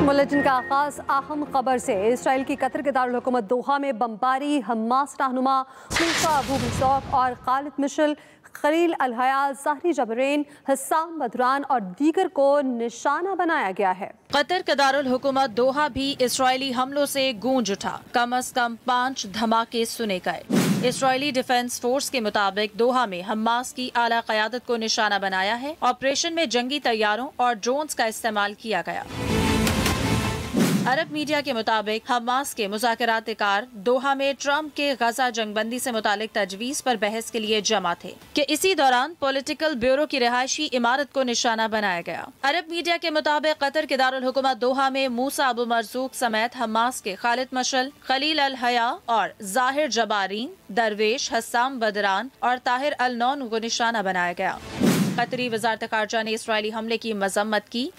Bulletin का आगाज अहम खबर से। इसराइल की कतर के दारुल हुकूमत दोहा में बमबारी हमास रहनुमा मूसा अबू मुसौक और खालिद मिशल, खलील अल हया, ज़ाहरी जबरेन, हस्साम बदरान और दीगर को निशाना बनाया गया है। कतर का दारुल हुकूमत दोहा भी इसराइली हमलों से गूंज उठा। कम से कम 5 धमाके सुने गए। इसराइली डिफेंस फोर्स के मुताबिक दोहा में हमास की आला क़यादत को निशाना बनाया है। ऑपरेशन में जंगी तैयारों और ड्रोन्स का इस्तेमाल किया गया। अरब मीडिया के मुताबिक हमास के मुज़ाकरातकार दोहा में ट्रंप के गजा जंगबंदी से मुतालिक तजवीज़ पर बहस के लिए जमा थे कि इसी दौरान पॉलिटिकल ब्यूरो की रिहायशी इमारत को निशाना बनाया गया। अरब मीडिया के मुताबिक कतर के दारुल हुकूमत दोहा में मूसा अबू मरजूक समेत हमास के खालिद मशल, खलील अल हया और ज़ाहिर जबारीन, दरवेश, हस्साम बदरान और ताहिर अल नौन को निशाना बनाया गया। कतरी वज़ारत ख़ारजा ने इसराइली हमले की मजम्मत की।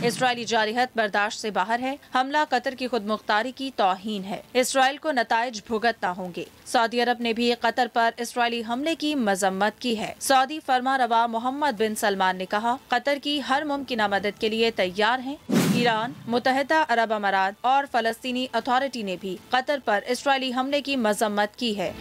इसराइली जारिहत बर्दाश्त से बाहर है। हमला कतर की खुद मुख्तारी की तौहीन है। इसराइल को नताइज भुगतना होंगे। सऊदी अरब ने भी कतर पर इसराइली हमले की मजम्मत की है। सऊदी फरमा रवा मोहम्मद बिन सलमान ने कहा, कतर की हर मुमकिन मदद के लिए तैयार हैं। ईरान, मुत्तहिदा अरब अमारात और फलस्तीनी अथॉरिटी ने भी कतर पर इसराइली हमले की मजम्मत की है।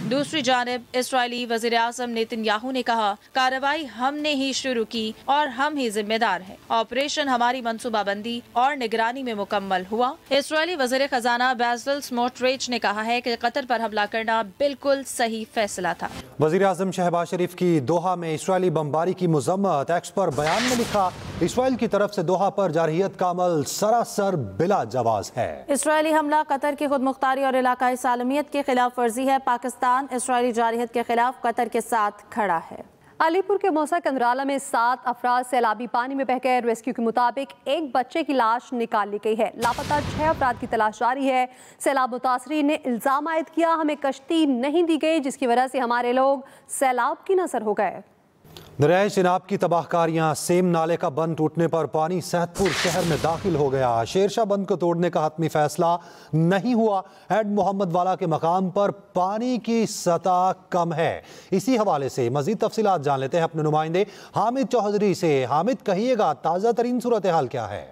दूसरी जानिब इसराइली वज़ीर आज़म नेतन्याहू ने कहा, कार्रवाई हमने ही शुरू की और हम ही जिम्मेदार हैं। ऑपरेशन हमारी मंसूबाबंदी और निगरानी में मुकम्मल हुआ। इसराइली वज़ीर खजाना बेज़ल स्मोट्रिच ने कहा है कि कतर पर हमला करना बिल्कुल सही फैसला था। वज़ीर आज़म शहबाज शरीफ की दोहा में इसराइली बमबारी की मजम्मत। एक्स पर बयान में लिखा, इसराइल की तरफ से दोहा पर जारहियत का अमल सरासर बिला जवाज है। इसराइली हमला कतर की खुद मुख्तारी और इलाकाई सालमियत की खिलाफ वर्जी है। पाकिस्तान इसराइली जारहियत के खिलाफ कतर के साथ खड़ा है। अलीपुर के मौसा कंदराला में 7 अफराद सैलाबी पानी में बह गए। रेस्क्यू के मुताबिक एक बच्चे की लाश निकाल ली गई है। लापता 6 अफराद की तलाश जारी है। सैलाब मुतासरीन ने इल्जाम आयद किया, हमें कश्ती नहीं दी गई जिसकी वजह से हमारे लोग सैलाब की नजर हो गए। दरियाए चिनाब की तबाहकारियां। सेम नाले का बंद टूटने पर पानी सैदपुर शहर में दाखिल हो गया। शेरशाह बंद को तोड़ने का हतमी फैसला नहीं हुआ। हेड मोहम्मद वाला के मकाम पर पानी की सतह कम है। इसी हवाले से मजीद तफसीलात जान लेते हैं अपने नुमाइंदे हामिद चौधरी से। हामिद, कहिएगा ताज़ा तरीन सूरत हाल क्या है?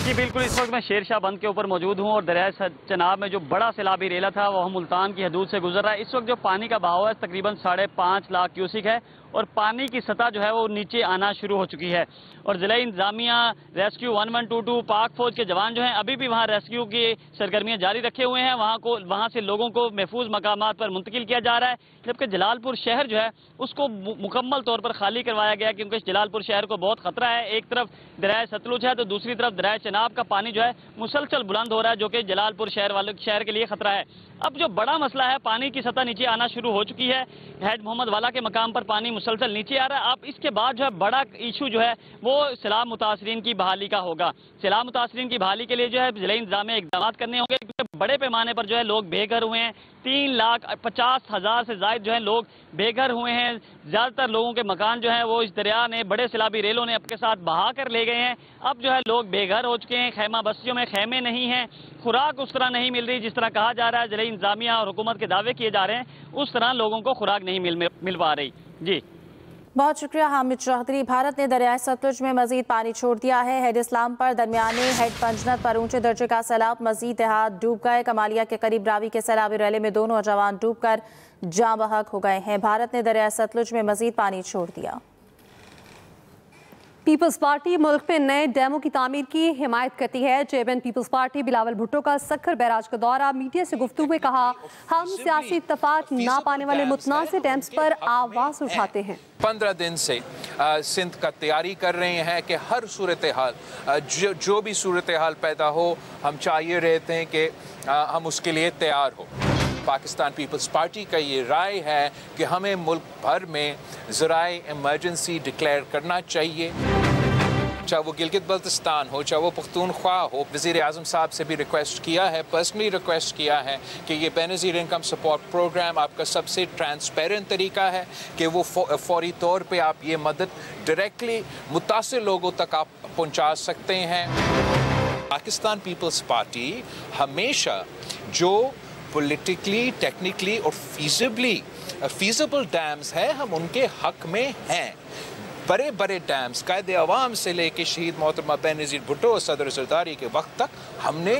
जी बिल्कुल, इस वक्त मैं शेरशाह बंद के ऊपर मौजूद हूँ और दरियाए चिनाब में जो बड़ा सैलाबी रेला था वह मुल्तान की हदूद से गुजर रहा है। इस वक्त जो पानी का बहाव है तकरीबन 5.5 लाख क्यूसिक है और पानी की सतह जो है वो नीचे आना शुरू हो चुकी है। और जिला इंतजामिया, रेस्क्यू 1122, पाक फौज के जवान जो हैं अभी भी वहाँ रेस्क्यू की सरगर्मियाँ जारी रखे हुए हैं। वहाँ से लोगों को महफूज मकामात पर मुंतकिल किया जा रहा है, जबकि जलालपुर शहर जो है उसको मुकम्मल तौर पर खाली करवाया गया क्योंकि जलालपुर शहर को बहुत खतरा है। एक तरफ दरियाए सतलुज है तो दूसरी तरफ दरियाए चिनाब का पानी जो है मुसलसल बुलंद हो रहा है, जो कि जलालपुर शहर के लिए खतरा है। अब जो बड़ा मसला है, पानी की सतह नीचे आना शुरू हो चुकी है। हेड मोहम्मद वाला के मकाम पर पानी मुसलसल नीचे आ रहा है। अब इसके बाद जो है बड़ा इशू जो है वो सैलाब मुतासरीन की बहाली का होगा। सैलाब मुतासरीन की बहाली के लिए जो है जिला इंतजामिया इक़दाम करने होंगे क्योंकि बड़े पैमाने पर जो है लोग बेघर हुए हैं। 3,50,000 से ज्यादा जो है लोग बेघर हुए हैं। ज्यादातर लोगों के मकान जो है वो इस दरिया ने, बड़े सैलाबी रेलों ने अपने साथ बहा कर ले गए हैं। अब जो है लोग बेघर हो चुके हैं। खैमा बस्तियों में खैमे नहीं हैं, खुराक उस तरह नहीं मिल रही जिस तरह कहा जा रहा है। जिला इंतजामिया और हुकूमत के दावे किए जा रहे हैं, उस तरह लोगों को खुराक नहीं मिल पा रही। जी बहुत शुक्रिया हामिद चौधरी। भारत ने दरियाए सतलुज में मजीद पानी छोड़ दिया है। हेड इस्लाम पर दरमियाने, हेड पंजनत पर ऊंचे दर्जे का सैलाब। मजीद देहात डूब गए। कमालिया के करीब रावी के सैलाबी रैले में 2 नौजवान डूबकर जाँ बहक हो गए हैं। भारत ने दरियाए सतलुज में मजीद पानी छोड़ दिया। पीपल्स पार्टी मुल्क में नए डैमों की तामीर की हिमायत करती है। Chairman Peoples Party Bilawal Bhutto का सक्खर बैराज का दौरा। मीडिया से गुफ्तगू में कहा, हम सियासी इत्तफाक ना पाने वाले मुतनाज़ डैम्स पर आवाज़ उठाते हैं। 15 दिन से सिंध का तैयारी कर रहे हैं कि हर सूरत हाल जो भी सूरत हाल पैदा हो, हम चाहिए रहते हैं कि हम उसके लिए तैयार हो। पाकिस्तान पीपल्स पार्टी का ये राय है कि हमें मुल्क भर में ज़राए इमरजेंसी डिक्लेयर करना चाहिए, चाहे वो गिलगित बल्तिस्तान हो, चाहे वो पख्तूनख्वा हो। वज़ीर आज़म साहब से भी रिक्वेस्ट किया है, पर्सनली रिक्वेस्ट किया है कि ये बेनज़ीर इनकम सपोर्ट प्रोग्राम आपका सबसे ट्रांसपेरेंट तरीका है कि वो फौरी तौर पे आप ये मदद डायरेक्टली मुतासिर लोगों तक आप पहुँचा सकते हैं। पाकिस्तान पीपल्स पार्टी हमेशा जो पॉलिटिकली, टेक्निकली और फीजिबल डैम्स है, हम उनके हक में हैं। बड़े बड़े डैम्स कायदे अवाम से लेके शहीद मोहतरमा बेनज़ीर भुट्टो सदर सरदारी के वक्त तक हमने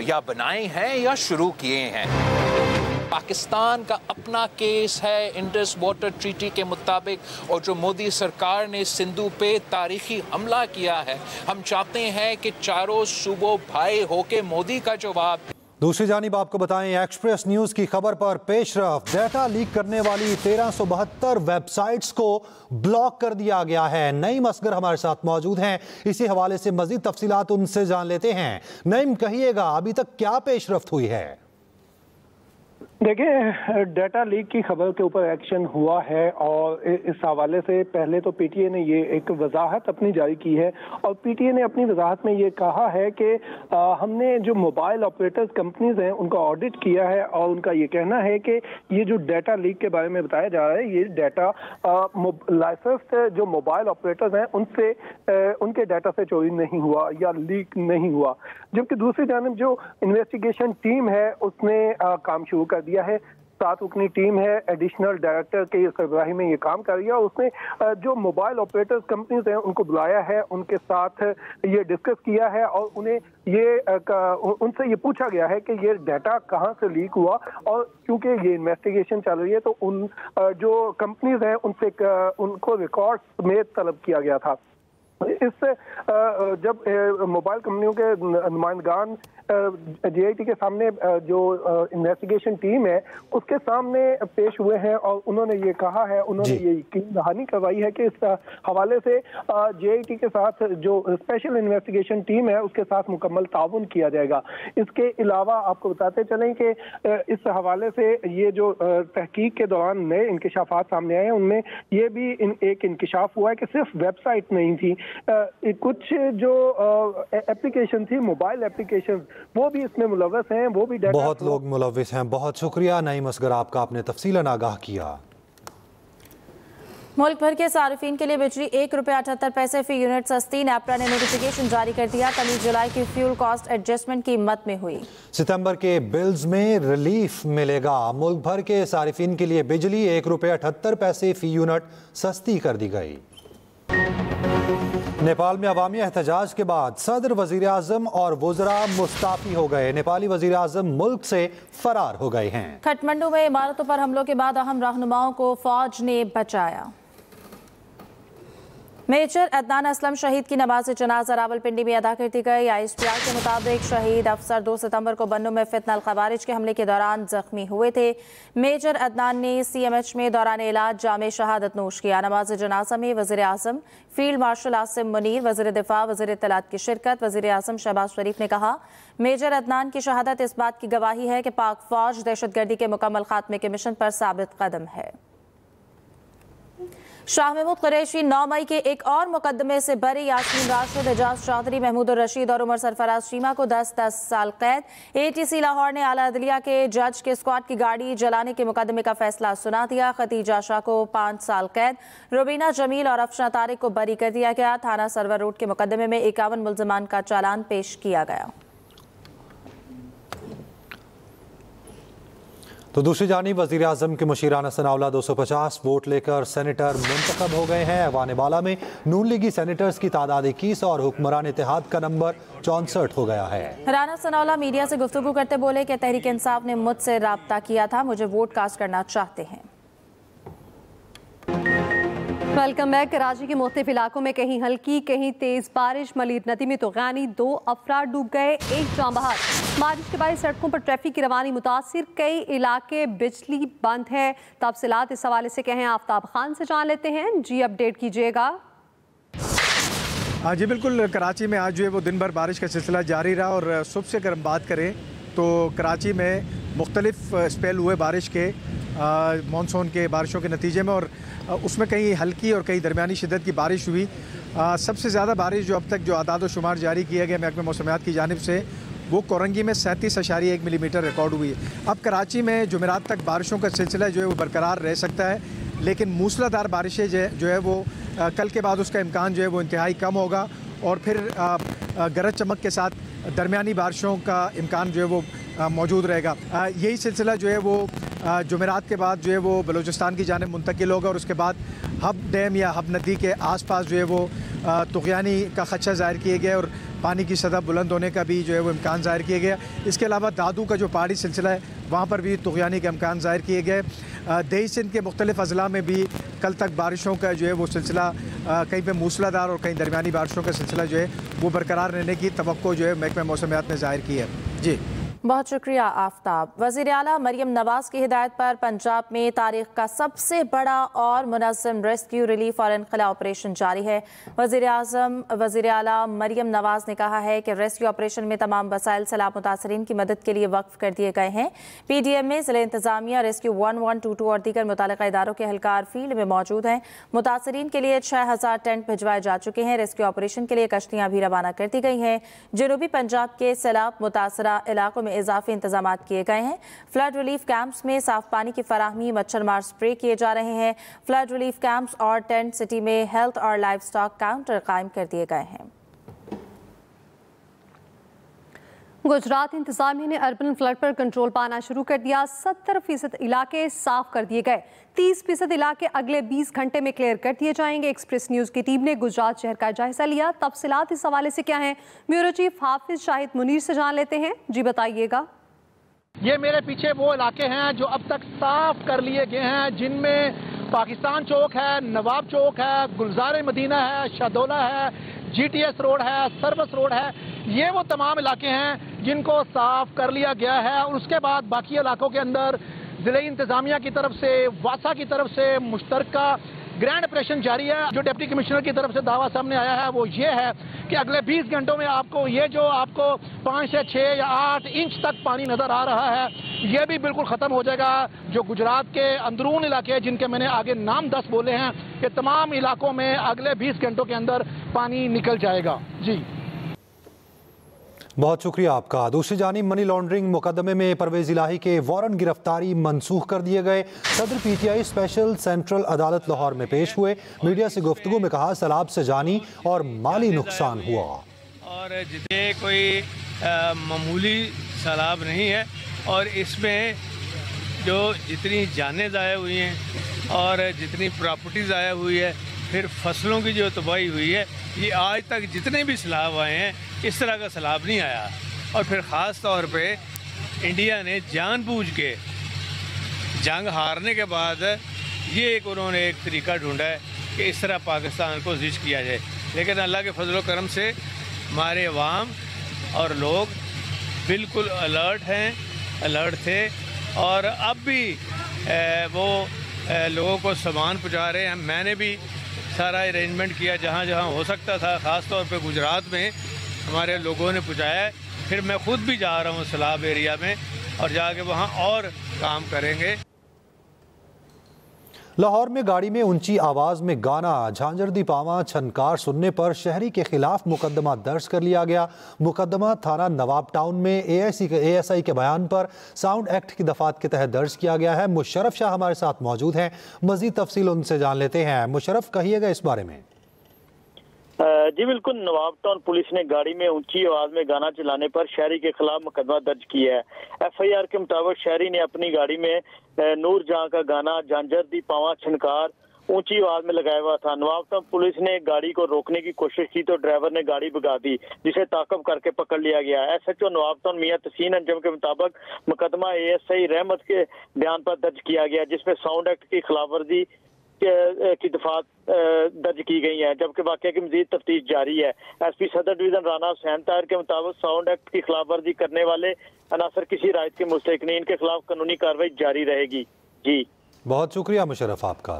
या बनाए हैं या शुरू किए हैं। पाकिस्तान का अपना केस है इंडस वाटर ट्रीटी के मुताबिक, और जो मोदी सरकार ने सिंधु पे तारीखी हमला किया है, हम चाहते हैं कि चारों सूबों भाई होके मोदी का जवाब। दूसरी जानिब आपको बताएं, एक्सप्रेस न्यूज की खबर पर पेशरफ, डेटा लीक करने वाली 1372 वेबसाइट्स को ब्लॉक कर दिया गया है। नईम असगर हमारे साथ मौजूद हैं, इसी हवाले से मजीद तफसीलात उनसे जान लेते हैं। नईम, कहिएगा अभी तक क्या पेशरफ्त हुई है? देखिए, डाटा लीक की खबर के ऊपर एक्शन हुआ है और इस हवाले से पहले तो पीटीए ने ये एक वजाहत अपनी जारी की है और पीटीए ने अपनी वजाहत में ये कहा है कि हमने जो मोबाइल ऑपरेटर्स कंपनीज हैं उनका ऑडिट किया है और उनका ये कहना है कि ये जो डाटा लीक के बारे में बताया जा रहा है, ये डाटा लाइसेंस्ड जो मोबाइल ऑपरेटर्स हैं उनसे उनके डाटा से चोरी नहीं हुआ या लीक नहीं हुआ। जबकि दूसरी जानिब जो इन्वेस्टिगेशन टीम है उसने काम शुरू कर दिया है। 7 रुकनी टीम है, एडिशनल डायरेक्टर के सरबराही में ये काम कर रही है। उसने जो मोबाइल ऑपरेटर्स कंपनीज हैं उनको बुलाया है, उनके साथ ये डिस्कस किया है और उन्हें उनसे ये पूछा गया है कि ये डाटा कहाँ से लीक हुआ, और क्योंकि ये इन्वेस्टिगेशन चल रही है तो उन जो कंपनीज हैं उनसे उनको रिकॉर्ड समेत तलब किया गया था। इससे जब मोबाइल कंपनियों के नुमाइंदगान जेआईटी के सामने जो इन्वेस्टिगेशन टीम है उसके सामने पेश हुए हैं और उन्होंने ये कहा है, उन्होंने ये यकीन दहानी करवाई है कि इस हवाले से जेआईटी के साथ जो स्पेशल इन्वेस्टिगेशन टीम है उसके साथ मुकम्मल ताउन किया जाएगा। इसके अलावा आपको बताते चलें कि इस हवाले से ये जो तहकीक के दौरान नए इंकिशाफात सामने आए हैं उनमें ये भी एक इंकिशाफ हुआ है कि सिर्फ वेबसाइट नहीं थी, कुछ जो एप्लीकेशन थी, मोबाइल एप्लीकेशन, वो भी इसमें मुलव्वस हैं, वो भी डाटा। बहुत लोग मुलव्वस हैं। बहुत शुक्रिया नईम असगर, आपका आपने तफसीलन आगाह किया। मुल्क भर के सार्फिन के लिए बिजली ₹1.78 फी यूनिट सस्ती। नेपरा ने नोटिफिकेशन जारी कर दिया। कमी जुलाई की फ्यूल कॉस्ट एडजस्टमेंट की मद में हुई। सितंबर के बिल्स में रिलीफ मिलेगा। मुल्क भर के सार्फिन के लिए बिजली ₹1.78 फी यूनिट सस्ती कर दी गई। नेपाल में अवामी एहतजाज के बाद सदर, वजीर आजम और वुज़रा मुस्ताफी हो गए। नेपाली वजीर आजम मुल्क से फरार हो गए हैं। काठमांडू में इमारतों पर हमलों के बाद अहम रहनुमाओं को फौज ने बचाया। मेजर अदनान असलम शहीद की नमाज जनाजा रावलपिंडी में अदा कर दी गई। ISPR के मुताबिक शहीद अफसर 2 सितंबर को बन्नू में फितनल खवारिज के हमले के दौरान जख्मी हुए थे। मेजर अदनान ने CMH में दौरान इलाज जामे शहादत नोश किया। नमाज जनाजा में वज़ीर आज़म, फील्ड मार्शल आसिम मुनीर, वज़ीर दिफा, वज़ीर इत्तलात की शिरकत। वज़ीर आज़म शहबाज शरीफ ने कहा, मेजर अदनान की शहादत इस बात की गवाही है कि पाक फौज दहशतगर्दी के मुकम्मल खात्मे के मिशन पर साबित कदम है। शाह महमूद कुरैशी 9 मई के एक और मुकदमे से बरी। यास्मीन राशिद, एजाज चौधरी, महमूद रशीद और उमर सरफराज चीमा को 10-10 साल कैद। ATC लाहौर ने आला अदलिया के जज के स्क्वाड की गाड़ी जलाने के मुकदमे का फैसला सुना दिया। खतीजा शाह को 5 साल कैद। रुबीना जमील और अफशा तारिक को बरी कर दिया गया। थाना सरवर रोड के मुकदमे में 51 मुल्जमान का चालान पेश किया गया। तो दूसरी जानिब वज़ीर आज़म के मुशीराना सनाउल्लाह 250 वोट लेकर सेनेटर मुंतखब हो गए हैं। ऐवान बाला में नून लीगी सेनेटर्स की तादाद 21 और हुक्मरान इत्तेहाद का नंबर 64 हो गया है। राना सनाउल्लाह मीडिया से गुफ्तगू करते बोले कि तहरीक इंसाफ ने मुझसे राब्ता किया था, मुझे वोट कास्ट करना चाहते हैं। Welcome back. कराची के मुख्तलिफ इलाकों में कहीं हल्की कहीं तेज बारिश। मलीर नदी में तूफ़ानी 2 अफराद डूब गए, 1 जाँ बहार। बारिश के बाद सड़कों पर ट्रैफिक की रवानी मुतासिर, कई इलाके बिजली बंद है। तफसीलात इस हवाले से कहें आफ्ताब खान से जान लेते हैं। जी अपडेट कीजिएगा। जी बिल्कुल, कराची में आज जो है वो दिन भर बारिश का सिलसिला जारी रहा और सुबह से अगर हम बात करें तो कराची में मुख्तलिफ स्पेल हुए बारिश के मानसून के बारिशों के नतीजे में, और उसमें कहीं हल्की और कहीं दरमियानी शिद्दत की बारिश हुई। सबसे ज़्यादा बारिश जो अब तक जो आदाद व शुमार जारी किया गया महकमे मौसमियात की जानिब से, वो कोरंगी में 37.1 मिलीमीटर रिकॉर्ड हुई है। अब कराची में जुमेरात तक बारिशों का सिलसिला जो है वो बरकरार रह सकता है, लेकिन मूसलाधार बारिशें जो है वो कल के बाद उसका इम्कान जो है वो इंतहाई कम होगा और फिर गरज चमक के साथ दरमियानी बारिशों का इम्कान जो है वो मौजूद रहेगा। यही सिलसिला जो है वो जुमेरात के बाद जो है वो बलूचिस्तान की जानिब मुंतकिल होगा और उसके बाद हब डैम या हब नदी के आसपास जो है वो तुग़यानी का खदशा ज़ाहिर किया गया और पानी की सतह बुलंद होने का भी जो है वो इम्कान ज़ाहिर किया गया। इसके अलावा दादू का जो पहाड़ी सिलसिला है वहाँ पर भी तुग़यानी का इम्कान ज़ाहिर किए गए। दही सिंध के मुख्तलिफ़ अज़ला में भी कल तक बारिशों का जो है वो सिलसिला कहीं पे मूसलाधार और कहीं दरमियानी बारिशों का सिलसिला जो है वो बरकरार रहने की तवक्को जो है महकमा मौसमियात ने ज़ाहिर की है। जी बहुत शुक्रिया आफ्ताब। वज़ीर आला मरियम नवाज़ की हिदायत पर पंजाब में तारीख का सबसे बड़ा और मुनज़्ज़म रेस्क्यू, रिलीफ और इनखला ऑपरेशन जारी है। वज़ीर आला मरियम नवाज़ ने कहा है कि रेस्क्यू ऑपरेशन में तमाम वसाइल सैलाब मुतासरीन की मदद के लिए वक्फ कर दिए गए हैं। PDM में ज़िला इंतज़ामिया, रेस्क्यू 1122 और दीगर मुताल्लिक़ा इदारों के एहलकार फील्ड में मौजूद हैं। मुतासरीन के लिए 6000 टेंट भिजवाए जा चुके हैं। रेस्क्यू ऑपरेशन के लिए कश्तियाँ भी रवाना कर दी गई हैं। जनूबी पंजाब के सैलाब मुतासरा इलाकों में इजाफी इंतजाम किए गए हैं। फ्लड रिलीफ कैंप्स में साफ पानी की फराहमी, मच्छर मार स्प्रे किए जा रहे हैं। फ्लड रिलीफ कैंप्स और टेंट सिटी में हेल्थ और लाइफ स्टॉक काउंटर कायम कर दिए गए हैं। गुजरात इंतजामिया ने अर्बन फ्लड पर कंट्रोल पाना शुरू कर दिया। 70% इलाके साफ कर दिए गए। 30% इलाके अगले 20 घंटे में क्लियर कर दिए जाएंगे। एक्सप्रेस न्यूज की टीम ने गुजरात शहर का जायजा लिया। तफसीलात इस हवाले से क्या हैं, ब्यूरो चीफ हाफिज शाहिद मुनीर से जान लेते हैं। जी बताइएगा। ये मेरे पीछे वो इलाके हैं जो अब तक साफ कर लिए गए हैं, जिनमें पाकिस्तान चौक है, नवाब चौक है, गुलजार मदीना है, शाहदौला है, GTS रोड है, सर्विस रोड है। ये वो तमाम इलाके हैं जिनको साफ कर लिया गया है। और उसके बाद बाकी इलाकों के अंदर जिले इंतजामिया की तरफ से, वासा की तरफ से मुश्तरका ग्रैंड ऑपरेशन जारी है। जो डिप्टी कमिश्नर की तरफ से दावा सामने आया है वो ये है कि अगले 20 घंटों में आपको 5 से 6 या 8 इंच तक पानी नजर आ रहा है, ये भी बिल्कुल खत्म हो जाएगा। जो गुजरात के अंदरून इलाके जिनके मैंने आगे नाम 10 बोले हैं, ये तमाम इलाकों में अगले 20 घंटों के अंदर पानी निकल जाएगा। जी बहुत शुक्रिया आपका। दूसरी जानिब मनी लॉन्ड्रिंग मुकदमे में परवेज इलाही के वारंट गिरफ्तारी मनसूख कर दिए गए। सदर PTI स्पेशल सेंट्रल अदालत लाहौर में पेश हुए। मीडिया से गुफ्तगू में कहा सैलाब से जानी और माली नुकसान हुआ और जितने कोई मामूली सैलाब नहीं है और इसमें जो जितनी जानें ज़ाया हुई हैं और जितनी प्रॉपर्टी ज़ाया हुई है, फिर फसलों की जो तबाही हुई है, ये आज तक जितने भी सैलाब आए हैं इस तरह का सैलाब नहीं आया। और फिर ख़ास तौर पे इंडिया ने जानबूझ के जंग हारने के बाद ये उन्होंने एक तरीका ढूंढा है कि इस तरह पाकिस्तान को ज़िच किया जाए। लेकिन अल्लाह के फजल करम से हमारे अवाम और लोग बिल्कुल अलर्ट थे और अब भी वो लोगों को सामान पहुँचा रहे हैं। मैंने भी सारा अरेंजमेंट किया जहाँ जहाँ हो सकता था, ख़ास तौर पे गुजरात में हमारे लोगों ने पहुँचाया है। फिर मैं खुद भी जा रहा हूँ सैलाब एरिया में और जाके वहाँ और काम करेंगे। लाहौर में गाड़ी में ऊंची आवाज में गाना झांझर दी पावा छनकार सुनने पर शहरी के खिलाफ मुकदमा दर्ज कर लिया गया। मुकदमा थाना नवाब टाउन में ASI के बयान पर साउंड एक्ट की दफात के तहत दर्ज किया गया है। मुशर्रफ शाह हमारे साथ मौजूद हैं, मजीद तफसील उनसे जान लेते हैं। मुशर्रफ, कहिएगा इस बारे में। जी बिल्कुल, नवाब टाउन पुलिस ने गाड़ी में ऊंची आवाज में गाना चलाने पर शहरी के खिलाफ मुकदमा दर्ज किया है। FIR के मुताबिक शहरी ने अपनी गाड़ी में नूर जहां का गाना झांझर दी पावा छनकार ऊंची आवाज में लगाया हुआ था। नवाब टाउन पुलिस ने गाड़ी को रोकने की कोशिश की तो ड्राइवर ने गाड़ी भगा दी, जिसे ताकब करके पकड़ लिया गया। SHO नवाब टाउन मियां तहसीन अंजम के मुताबिक मुकदमा ASI रहमत के बयान पर दर्ज किया गया, जिसमें साउंड एक्ट की खिलाफवर्जी की दफात दर्ज की गई है, जबकि वाकये की मजीद तफ्तीश जारी है। SP सदर डिवीजन राना हुसैन ताहिर के मुताबिक साउंड एक्ट की खिलाफवर्जी करने वाले अनासर किसी रायत के मुस्तहिकीन के खिलाफ कानूनी कार्रवाई जारी रहेगी। जी बहुत शुक्रिया मुशर्रफ आपका।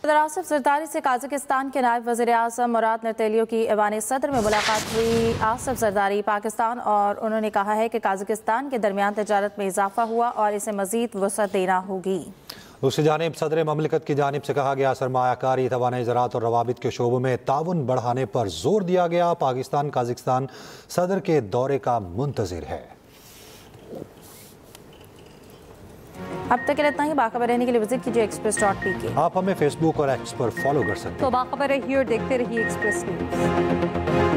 सदर आसिफ जरदारी से काजाकिस्तान के नायब वज़ीर आज़म मुराद नरतेलियो की ऐवान सदर में मुलाकात हुई। आसिफ जरदारी पाकिस्तान और उन्होंने कहा है कि काजाकिस्तान के दरमियान तजारत में इजाफा हुआ और इसे मजीद वसअत देना होगी। दूसरी जानिब सदर ममलिकत की जानिब से कहा गया सरमायाकारी, तवानाई ज़राअत और रवाबित के शोबों में ताउन बढ़ाने पर जोर दिया गया। पाकिस्तान काजाकिस्तान सदर के दौरे का मुंतज़िर है। अब तक इतना ही। बाखबर रहने के लिए विजिट कीजिए express.pk। आप हमें फेसबुक और X पर फॉलो कर सकते हैं। तो बाखबर रहिए और देखते रहिए एक्सप्रेस न्यूज।